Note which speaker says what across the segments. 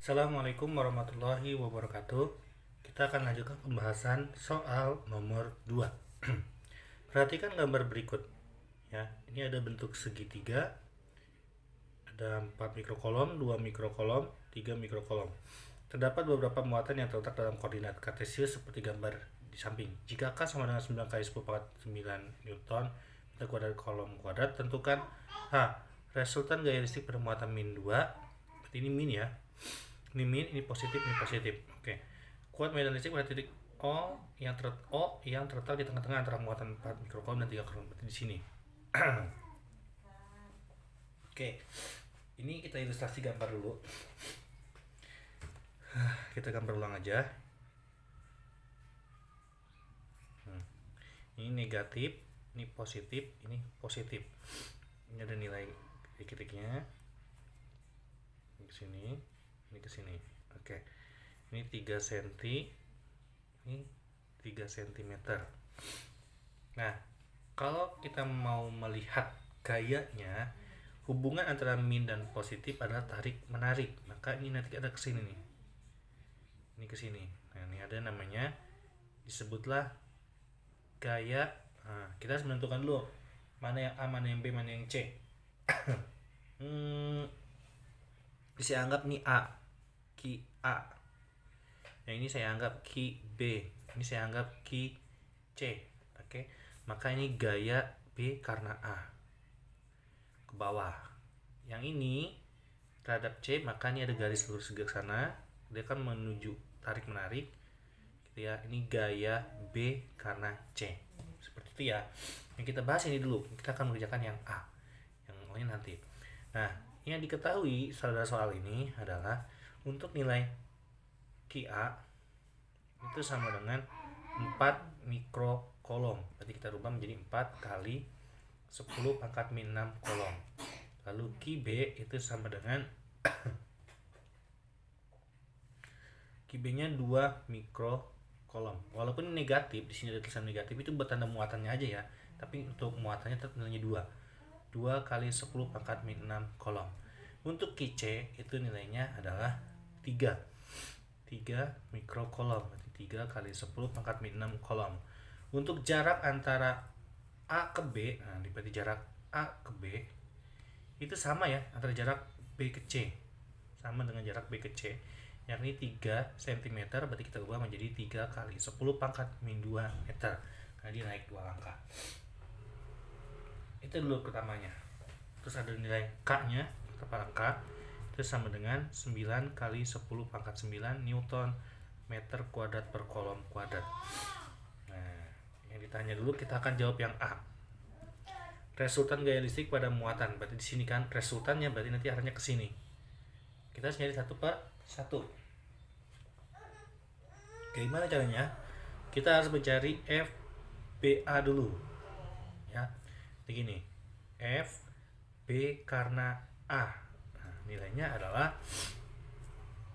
Speaker 1: Assalamualaikum warahmatullahi wabarakatuh. Kita akan lanjutkan pembahasan soal nomor 2. Perhatikan gambar berikut. Ya, ini ada bentuk segitiga. Ada 4 mikrokolom, 2 mikrokolom, 3 mikrokolom. Terdapat beberapa muatan yang terletak dalam koordinat kartesius seperti gambar di samping. Jika K sama dengan 9 kali 10 pangkat 9 Newton meter kuadrat kolom kuadrat, tentukan H. Resultan gaya listrik pada muatan min 2. Berarti ini min ya. Ini min, ini positif, ini positif. Oke. Kuat medan listrik pada titik O yang terletak di tengah-tengah antara muatan 4 mikrokolom dan 3 kolom. Berarti di sini. Oke. Ini kita ilustrasi gambar dulu. Kita gambar ulang aja. Ini negatif, ini positif, ini positif. Ini ada nilai titik-titiknya. Ini ke sini, ini ke sini. Oke. Ini 3 cm. Ini 3 cm. Nah, kalau kita mau melihat gayanya, hubungan antara min dan positif adalah tarik menarik. Maka ini nanti ada ke sini nih. Ini ke sini. Nah, ini ada namanya, disebutlah gaya. Nah, kita harus menentukan dulu mana yang A, mana yang B, mana yang C. Saya anggap nih A, Ki A. Yang ini saya anggap Ki B. Ini saya anggap Ki C. Oke. Maka ini gaya B karena A ke bawah. Yang ini terhadap C, maka ini ada garis lurus ke sana. Dia akan menuju tarik menarik. Gitu ya. Ini gaya B karena C. Seperti itu ya. Yang kita bahas ini dulu. Kita akan mengerjakan yang A. Yang lain nanti. Nah, yang diketahui pada soal ini adalah untuk nilai QA itu sama dengan 4 mikrokolom. Berarti kita rubah menjadi 4 kali 10 pangkat min 6 kolom. Lalu QB itu sama dengan QB-nya 2 mikrokolom. Walaupun negatif, di sini ada tulisan negatif, itu buat tanda muatannya aja ya. Tapi untuk muatannya tetap nilainya 2 kali 10 pangkat min 6 kolom. Untuk QC itu nilainya adalah 3 mikrokolom. Berarti 3 kali 10 pangkat min 6 kolom. Untuk jarak antara A ke B, nah berarti jarak A ke B itu sama ya, antara jarak B ke C sama dengan jarak B ke C, yakni 3 cm. Berarti kita ubah menjadi 3 kali 10 pangkat min 2 meter. Nah, dia naik 2 angka. Itu dulu pertamanya. Terus ada nilai K-nya, kepala K itu sama dengan 9 kali 10 pangkat 9 Newton meter kuadrat per kolom kuadrat. Nah, yang ditanya dulu kita akan jawab yang A. Resultan gaya listrik pada muatan. Berarti di sini kan resultannya, berarti nanti arahnya ke sini. Kita harus nyari satu per satu. Gimana caranya? Kita harus mencari FBA dulu. Ya. Begini. F B karena A. Nah, nilainya adalah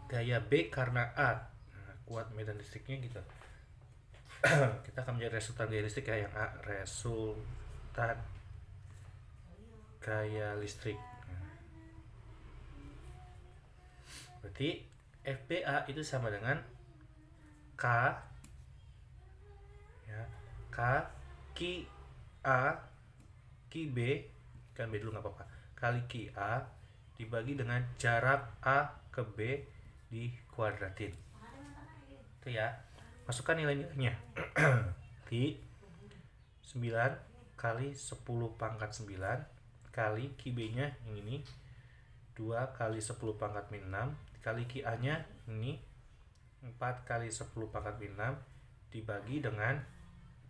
Speaker 1: gaya B karena A. Nah, kuat medan listriknya gitu. Kita akan mencari resultan gaya listrik ya, yang A. Resultan gaya listrik. Berarti FBA itu sama dengan K ya, K Ki A Ki B, kan B dulu nggak apa-apa, kali Ki A dibagi dengan jarak A ke B dikuadratin. Itu ya. Masukkan nilai-nilainya. Di 9 kali 10 pangkat 9 kali Ki B-nya yang ini 2 kali 10 pangkat min 6 kali Ki A-nya ini 4 kali 10 pangkat min 6 dibagi dengan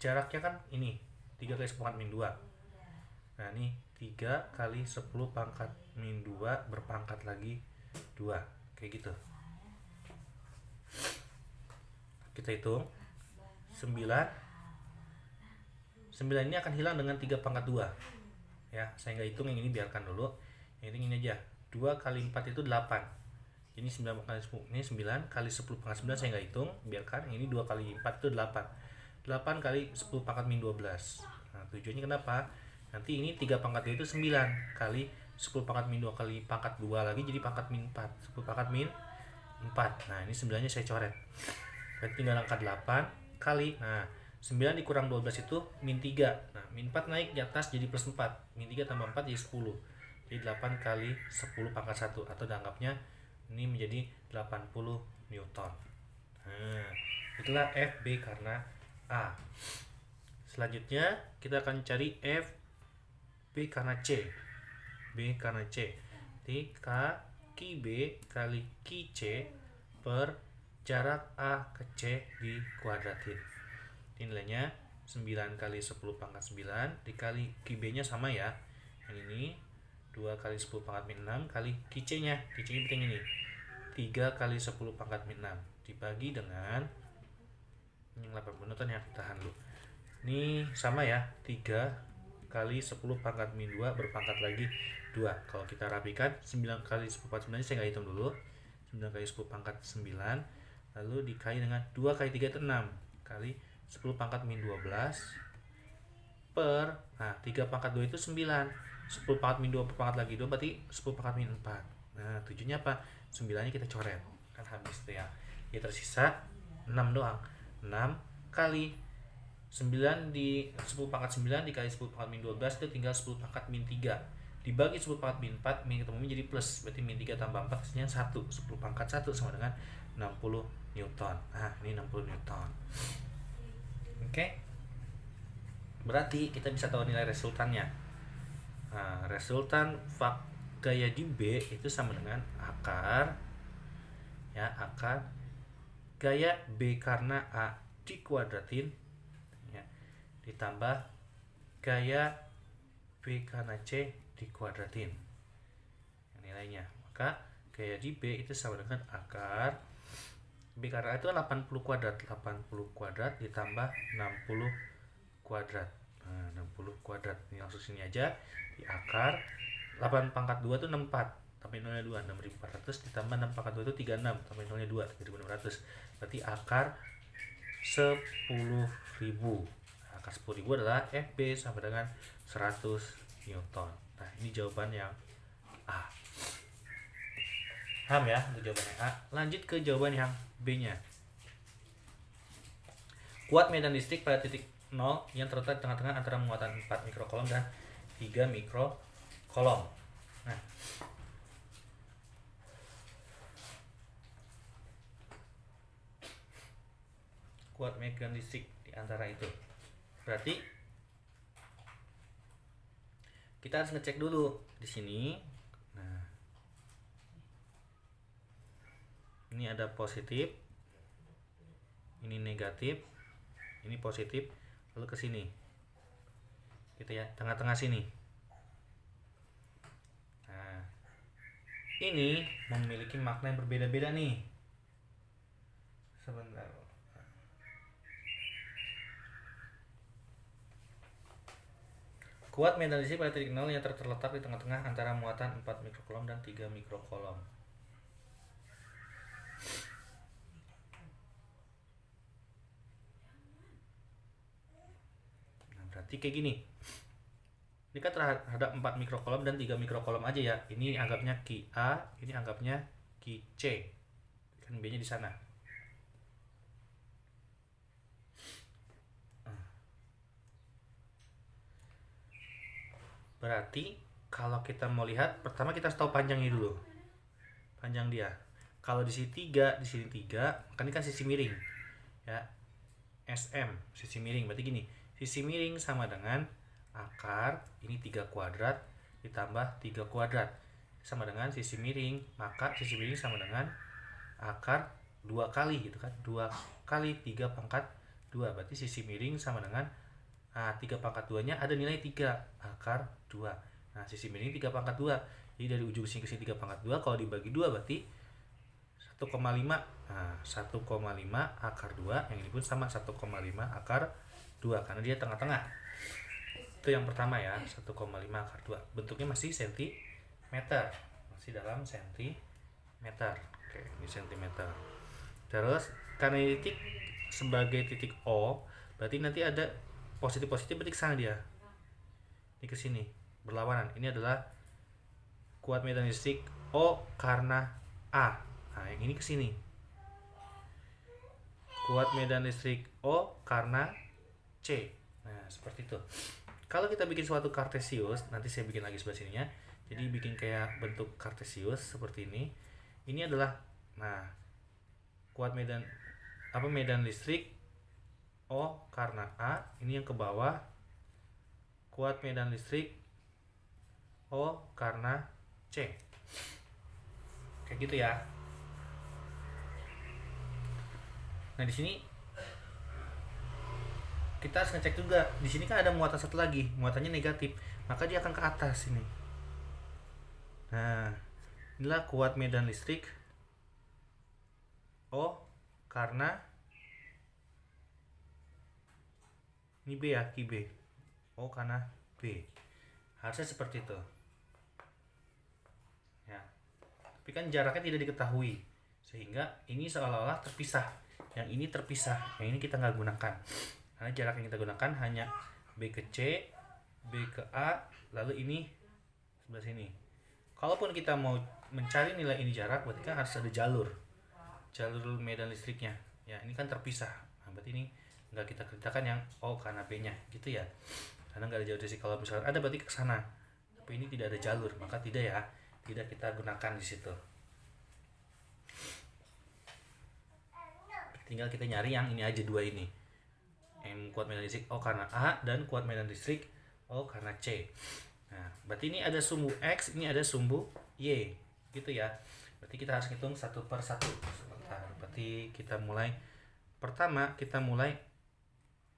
Speaker 1: jaraknya kan ini 3 kali 10 pangkat min 2. Nah, ini 3 kali 10 pangkat min 2 berpangkat lagi 2. Kayak gitu. Kita hitung 9 ini akan hilang dengan 3 pangkat 2 ya. Saya nggak hitung yang ini, biarkan dulu. Yang ini aja. 2 kali 4 itu 8. Ini 9 kali 10. Ini 9 kali 10 pangkat 9 saya nggak hitung, biarkan. Ini 2 kali 4 itu 8. 8 kali 10 pangkat min 12. Nah, tujuannya kenapa? Nanti ini 3 pangkat 2 itu 9 kali 10 pangkat min 2 kali pangkat 2 lagi jadi pangkat min 4. 10 pangkat min 4. Nah ini 9 nya saya coret, berarti tinggal angka 8 kali, nah 9 dikurang 12 itu min 3. Nah min 4 naik di atas jadi plus 4, min 3 tambah 4 jadi 10, jadi 8 kali 10 pangkat 1, atau dianggapnya ini menjadi 80 Newton. Nah itulah FB karena A. Selanjutnya kita akan cari FB karena C. B karena C, jadi kaki B kali ki C per jarak A ke C dikuadratin. Ini nilainya 9 kali 10 pangkat 9 dikali ki B nya sama ya, yang ini 2 kali 10 pangkat min 6 kali ki C nya, ki C nya penting ini 3 kali 10 pangkat min 6 dibagi dengan yang 80 Newton ya, tahan dulu. Ini sama ya, 3 kali 10 pangkat min 2 berpangkat lagi 2. Kalau kita rapikan 9 kali 10 pangkat 9 saya nggak hitung dulu, 9 kali 10 pangkat 9 lalu dikali dengan 2 kali 3 itu 6 kali 10 pangkat min 12 per, nah 3 pangkat 2 itu 9, 10 pangkat min 2 per pangkat lagi 2 berarti 10 pangkat min 4. Nah tujuannya apa? 9 nya kita coret kan habis tuh ya, ya tersisa 6 doang. 6 kali 9 di 10 pangkat 9 dikali 10 pangkat min 12 itu tinggal 10 pangkat min 3 dibagi 10 pangkat min 4, min ketemu min jadi plus, berarti min 3 tambah 4 hasilnya 1, 10 pangkat 1 sama dengan 60 Newton. Nah ini 60 Newton. Oke, berarti kita bisa tahu nilai resultannya. Nah, resultan gaya di B itu sama dengan akar ya, akar gaya B karena A dikuadratin ya, ditambah gaya B karena C dikuadratin nilainya. Maka gaya di B itu sama dengan akar B karena A itu 80 kuadrat, 80 kuadrat ditambah 60 kuadrat. Nah 60 kuadrat ini langsung sini aja, di akar 8 pangkat 2 itu 64 tambahin nolnya 2, 6400 ditambah 6 pangkat 2 itu 36 tambahin nolnya 2, 3600, berarti akar 10.000. Akar 10.000 adalah FB sama dengan 100 Newton. Nah ini jawaban yang A. Paham ya untuk jawaban yang A. Lanjut ke jawaban yang B nya. Kuat medan listrik pada titik 0 yang terletak di tengah-tengah antara muatan 4 mikrokolom dan 3 mikrokolom. Nah kuat medan listrik di antara itu, berarti kita harus ngecek dulu di sini. Nah ini ada positif, ini negatif, ini positif, lalu ke sini gitu ya, tengah-tengah sini. Nah ini memiliki makna yang berbeda-beda nih. Sebentar. Kuat medan listrik pada titik 0 yang terletak di tengah-tengah antara muatan 4 mikrokolom dan 3 mikrokolom. Nah, berarti kayak gini. Ini kan terhadap 4 mikrokolom dan 3 mikrokolom aja ya. Ini anggapnya Ki A, ini anggapnya Ki C. Kan B-nya di sana. Berarti kalau kita mau lihat, pertama kita harus tahu panjangnya dulu. Panjang dia. Kalau di sini 3, di sini 3, maka ini kan sisi miring. Ya. SM, sisi miring. Berarti gini, sisi miring sama dengan akar ini 3 kuadrat ditambah 3 kuadrat sama dengan sisi miring, maka sisi miring sama dengan akar 2 kali gitu kan. 2 kali 3 pangkat 2. Berarti sisi miring sama dengan 3 pangkat 2 nya ada nilai 3, akar 2. Nah sisi miring 3 pangkat 2, jadi dari ujung sini ke sini 3 pangkat 2, kalau dibagi 2 berarti 1,5. Nah 1,5 akar 2, yang ini pun sama 1,5 akar 2 karena dia tengah-tengah. Itu yang pertama ya, 1,5 akar 2. Bentuknya masih sentimeter, masih dalam sentimeter. Oke, ini sentimeter. Terus karena ini titik sebagai titik O, berarti nanti ada positif-positif, berarti ke sana dia. Ini ke sini, berlawanan. Ini adalah kuat medan listrik O karena A. Nah, yang ini ke sini. Kuat medan listrik O karena C. Nah, seperti itu. Kalau kita bikin suatu kartesius, nanti saya bikin lagi sebelah sininya. Jadi bikin kayak bentuk kartesius seperti ini. Ini adalah kuat medan medan listrik O karena A. Ini yang ke bawah. Kuat medan listrik O karena C. Kayak gitu ya. Nah, di sini kita harus ngecek juga. Di sini kan ada muatan satu lagi, muatannya negatif, maka dia akan ke atas ini. Nah, inilah kuat medan listrik O karena ini B ya, Ki B. O karena B. Harusnya seperti itu. Ya. Tapi kan jaraknya tidak diketahui, sehingga ini seolah-olah terpisah. Yang ini terpisah, yang ini kita nggak gunakan. Karena jarak yang kita gunakan hanya B ke C, B ke A, lalu ini sebelah sini. Kalaupun kita mau mencari nilai ini jarak, berarti kan harus ada jalur medan listriknya. Ya, ini kan terpisah. Nah, berarti ini nggak kita kerjakan yang O karena B-nya, gitu ya. Karena nggak ada jalur sih. Kalau misalkan ada berarti ke sana. Tapi ini tidak ada jalur, maka tidak ya. Tidak kita gunakan di situ. Tinggal kita nyari yang ini aja, dua ini. Yang kuat medan listrik O karena A dan kuat medan listrik O karena C. Nah, berarti ini ada sumbu X, ini ada sumbu Y, gitu ya. Berarti kita harus hitung satu per satu. Sebentar. Berarti kita mulai. Pertama kita mulai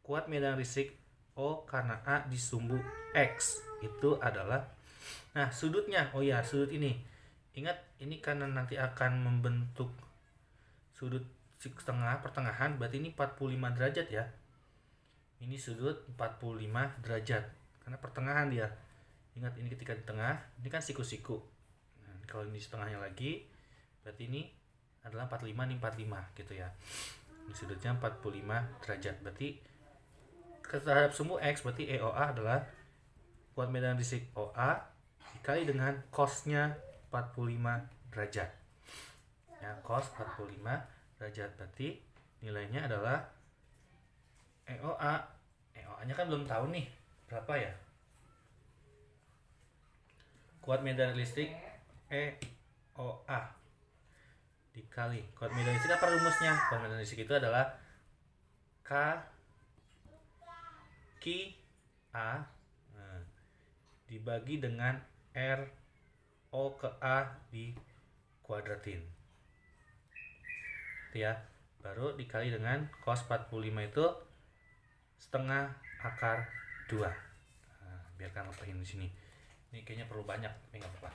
Speaker 1: kuat medan listrik O karena A di sumbu X itu adalah, nah sudutnya, oh ya sudut ini. Ingat ini karena nanti akan membentuk sudut setengah pertengahan, berarti ini 45 derajat ya. Ini sudut 45 derajat karena pertengahan dia. Ingat ini ketika di tengah, ini kan siku-siku. Nah, kalau ini setengahnya lagi, berarti ini adalah 45, ini 45 gitu ya. Ini sudutnya 45 derajat. Berarti terhadap sumbu X, berarti EOA adalah kuat medan listrik OA dikali dengan cosnya 45 derajat. Ya, cos 45 derajat, berarti nilainya adalah EOA. EOA-nya kan belum tahu nih berapa ya. Kuat medan listrik EOA dikali kuat medan listrik, apa rumusnya? Kuat medan listrik itu adalah K Ki A dibagi dengan R O ke A di kuadratin. Itu ya. Baru dikali dengan cos 45 itu setengah akar 2. Nah, biarkan lepahin di sini. Ini kayaknya perlu banyak, tapi nggak apa-apa.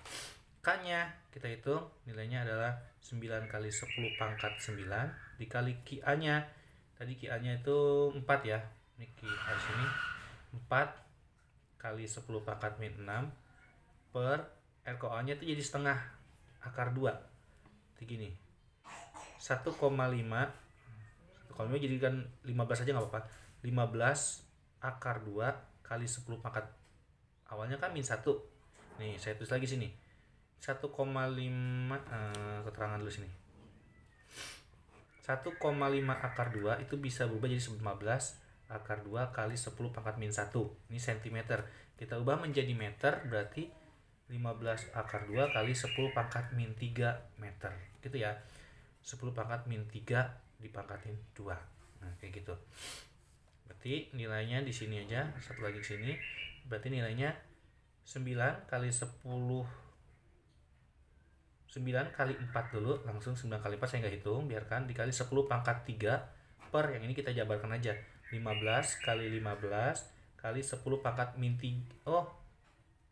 Speaker 1: K-nya kita hitung, nilainya adalah 9 kali 10 pangkat 9 dikali Ki-A-nya. Tadi Ki-A-nya itu 4 ya. Ini Ki-A sini 4 kali 10 pangkat min 6 per RKO-nya itu jadi setengah akar 2. Itu gini. 1,5 kalau mau jadikan 15 aja nggak apa-apa. 15 akar 2 kali 10 pangkat awalnya kan min 1. Nih, saya tulis lagi sini. 1,5 keterangan dulu sini. 1,5 akar 2 itu bisa berubah jadi 15 akar 2 kali 10 pangkat min 1. Ini cm. Kita ubah menjadi meter, berarti 15 akar 2 kali 10 pangkat min 3 meter. Gitu ya. 10 pangkat min 3 dipangkatin 2. Nah, kayak gitu. Berarti nilainya di sini aja, satu lagi di sini. Berarti nilainya 9 kali 10 9 kali 4 dulu, langsung 9 kali 4 saya nggak hitung, biarkan dikali 10 pangkat 3 per yang ini kita jabarkan aja. 15 kali 15 kali 10 pangkat min 3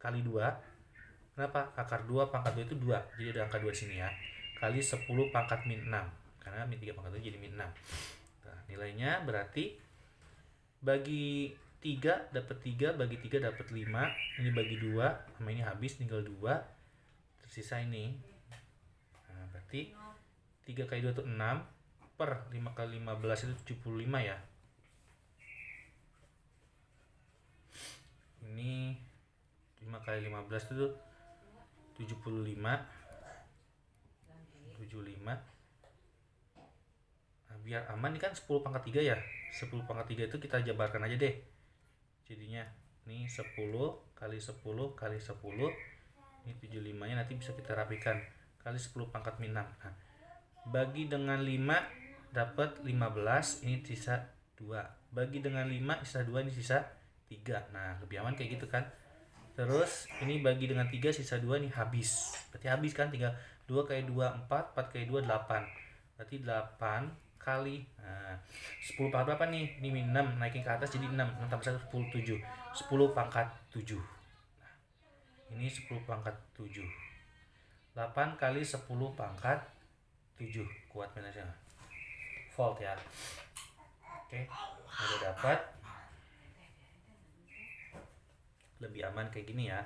Speaker 1: kali 2. Kenapa? Akar 2 pangkat 2 itu 2. Jadi ada angka 2 di sini ya. Kali 10 pangkat min 6. Karena min 3 pangkat 2 jadi min 6. Nah, nilainya berarti bagi 3 dapat 3, bagi 3 dapat 5. Ini bagi 2, sama ini habis tinggal 2. Tersisa ini. Nah, berarti 3 kali 2 itu 6 per 5 kali 15 itu 75 ya. Ini 5 kali 15 itu 75 75. Nah, biar aman ini kan 10 pangkat 3 ya. 10 pangkat 3 itu kita jabarkan aja deh. Jadinya ini 10 kali 10 kali 10. Ini 75 nya nanti bisa kita rapikan kali 10 pangkat min 6. Nah, bagi dengan 5 dapat 15, ini sisa 2. Bagi dengan 5 sisa 2, ini sisa 3. Nah, lebih aman kayak gitu kan. Terus ini bagi dengan 3 sisa 2, ini habis. Berarti habis kan, tinggal 2 kali 2 4, 4 kali 2 8. Berarti 8 kali 10 pangkat berapa nih? Ini min 6 naikin ke atas jadi 6. 6 tambah 1 10 7. 10 pangkat 7. Nah, ini 10 pangkat 7. 8 kali 10 pangkat 7. Kuat minusnya. Volt ya. Oke, udah dapat. Lebih aman kayak gini ya.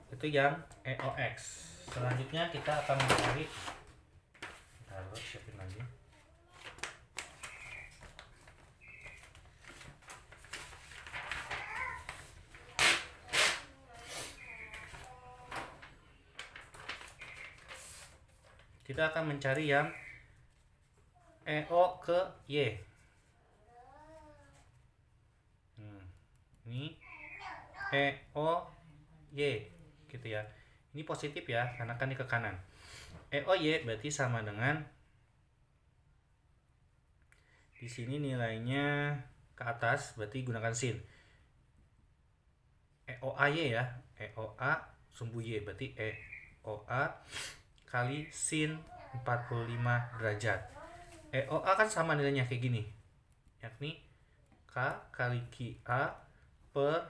Speaker 1: Itu yang EOX. Selanjutnya kita akan mencari, taruh siapin lagi. Kita akan mencari yang EO ke Y. Ini EO Y gitu ya. Ini positif ya, karena kan ini ke kanan. EO Y berarti sama dengan, di sini nilainya ke atas, berarti gunakan sin. EOA Y ya, EOA sumbu Y berarti EOA kali sin 45 derajat. EOA kan sama nilainya kayak gini, yakni K kali QA per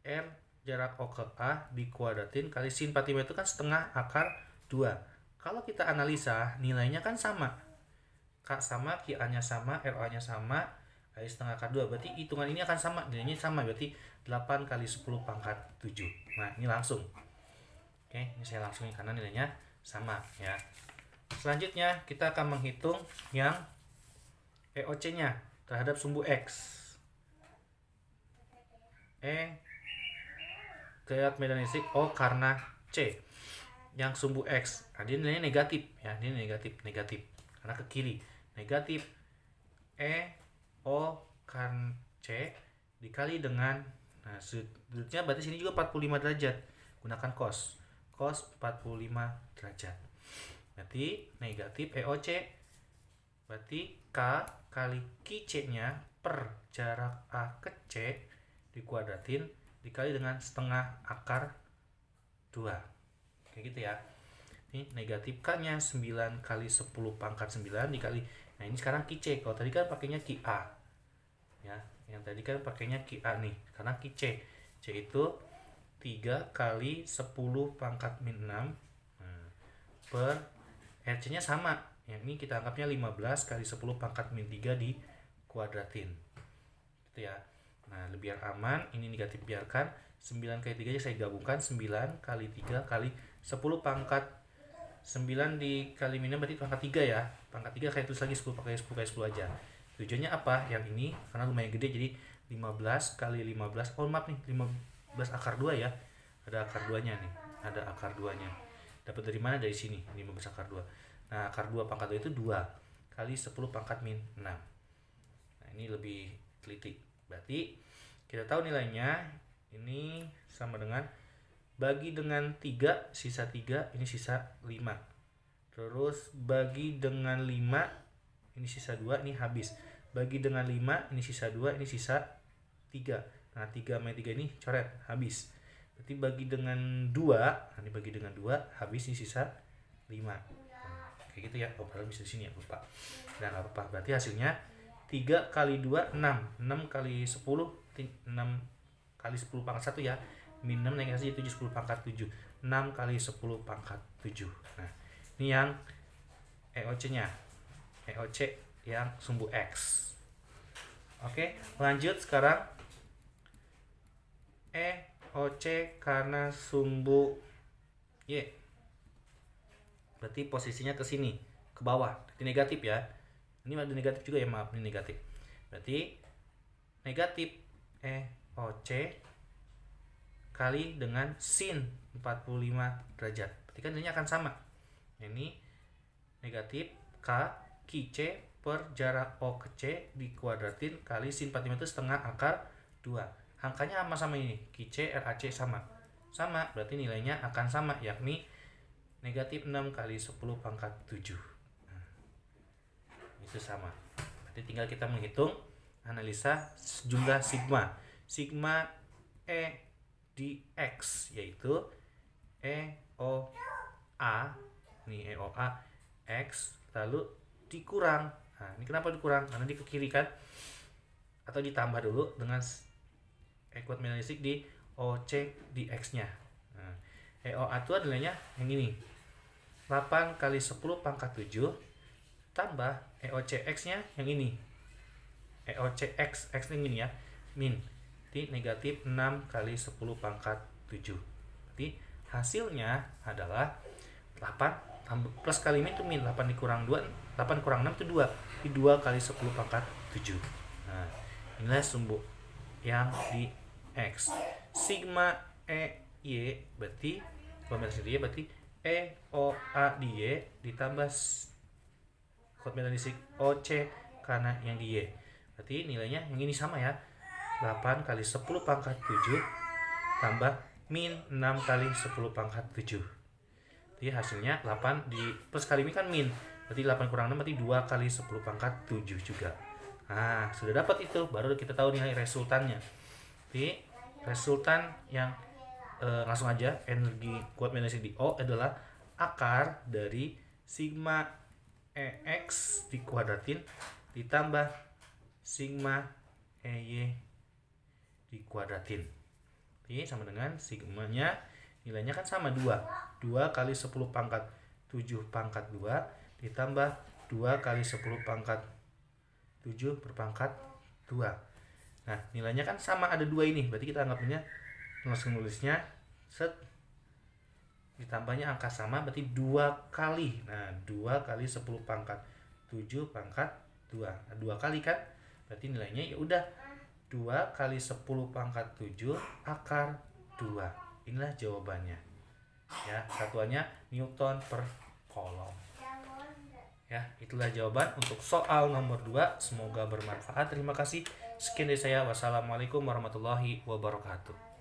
Speaker 1: R jarak O ke A dikuadratin kali sin 45 itu kan setengah akar 2. Kalau kita analisa nilainya kan sama, K sama, QA nya sama, RO nya sama, kali setengah akar 2. Berarti hitungan ini akan sama, nilainya sama, berarti 8 kali 10 pangkat 7. Nah, ini langsung. Oke, ini saya langsungin karena nilainya sama ya. Selanjutnya kita akan menghitung yang EOC nya terhadap sumbu X. Gaya medan listrik O karena C yang sumbu X. Nah, dia nilainya negatif ya, ini negatif karena ke kiri. Negatif O kan C dikali dengan, nah sudutnya berarti sini juga 45 derajat. Gunakan cos 45 derajat. Berarti negatif EOC berarti K kali QC nya per jarak A ke C dikuadratin dikali dengan setengah akar 2. Kayak gitu ya. Ini negatif K nya 9 kali 10 pangkat 9 dikali, nah ini sekarang QC. Kalau tadi kan pakainya QA ya, yang tadi kan pakainya QA nih, karena QC C itu 3 kali 10 pangkat min 6 per RC nya sama, yang ini kita anggapnya 15 kali 10 pangkat min 3 di kuadratin gitu ya. Nah, biar aman ini negatif biarkan, 9 kali 3 aja saya gabungkan, 9 kali 3 kali 10 pangkat 9 dikali min 6 berarti pangkat 3 ya. Pangkat 3 saya tulis lagi 10 kali 10 kali 10 aja. Tujuannya apa? Yang ini karena lumayan gede jadi 15 kali 15. Oh maaf nih, 15 akar 2 ya. Ada akar 2-nya nih. Ada akar 2-nya. Dapat dari mana? Dari sini, 15 akar 2. Nah, akar 2 pangkat 2 itu 2 kali 10 pangkat min 6. Nah, ini lebih teliti. Berarti kita tahu nilainya ini sama dengan bagi dengan 3 sisa 3, ini sisa 5. Terus bagi dengan 5 ini sisa 2, ini habis. Bagi dengan 5 ini sisa 2, ini sisa 3. Nah, 3 sama 3 ini coret, habis. Berarti bagi dengan 2, nah ini bagi dengan 2, habis ini sisa 5. Kayak gitu ya. Oh, padahal bisa di sini ya, lupa. Nah, enggak apa-apa. Berarti hasilnya 3 kali 2 6. 6 kali 10 6 kali 10 pangkat 1 ya. Min 6 naik aja 7 10 pangkat 7. 6 kali 10 pangkat 7. Nah, ini yang EOC-nya. EOC yang sumbu X. Oke, lanjut sekarang EOC karena sumbu Y. Berarti posisinya ke sini, ke bawah. Berarti negatif ya. Ini ada negatif juga ya, maaf, ini negatif. Berarti negatif EOC K kali dengan sin 45 derajat. Berarti kan nilainya akan sama. Ini negatif K Ki C per jarak O ke C dikuadratin kali sin 45 itu setengah akar 2. Angkanya sama ini, Ki C RAC sama. Sama, berarti nilainya akan sama, yakni negatif 6 kali 10 pangkat 7. Itu sama. Berarti tinggal kita menghitung analisa jumlah sigma. Sigma E di X yaitu EOA. Ini EOA X lalu dikurang. Nah, ini kenapa dikurang? Karena di ke kiri kan? Atau ditambah dulu dengan kuadrat menelisik di OC di X-nya. Nah, EOA itu adalah yang ini. 8 kali 10 pangkat 7 tambah EOCX-nya yang ini. EOCX, X yang ini ya, min. Jadi negatif 6 kali 10 pangkat 7. Jadi hasilnya adalah 8 plus kali min itu min. 8 dikurang 2, 8 kurang 6 itu 2. Jadi 2 kali 10 pangkat 7. Nah, inilah sumbu yang di X. Sigma EY berarti kombinasi berarti EOA di Y ditambah kuadrat menelisik OC karena yang di Y. Berarti nilainya yang ini sama ya. 8 kali 10 pangkat 7 tambah min 6 kali 10 pangkat 7. Jadi hasilnya 8 di plus kali min kan min. Berarti 8 kurang 6 berarti 2 kali 10 pangkat 7 juga. Nah, sudah dapat itu, baru kita tahu nilai resultannya. Jadi resultan yang langsung aja energi kuadrat menelisik di O adalah akar dari sigma EX dikuadratin ditambah sigma EY dikuadratin. Jadi sama dengan sigmanya nilainya kan sama 2. 2 kali 10 pangkat 7 pangkat 2 ditambah 2 kali 10 pangkat 7 berpangkat 2. Nah, nilainya kan sama, ada 2 ini. Berarti kita anggapnya langsung nulisnya set ditambahnya angka sama berarti 2 kali. Nah, 2 kali 10 pangkat 7 pangkat 2. Nah, 2 kali kan? Berarti nilainya ya udah 2 kali 10 pangkat 7 akar 2. Inilah jawabannya. Ya, satuannya Newton per kolom. Ya, itulah jawaban untuk soal nomor 2. Semoga bermanfaat. Terima kasih. Sekian dari saya. Wassalamualaikum warahmatullahi wabarakatuh.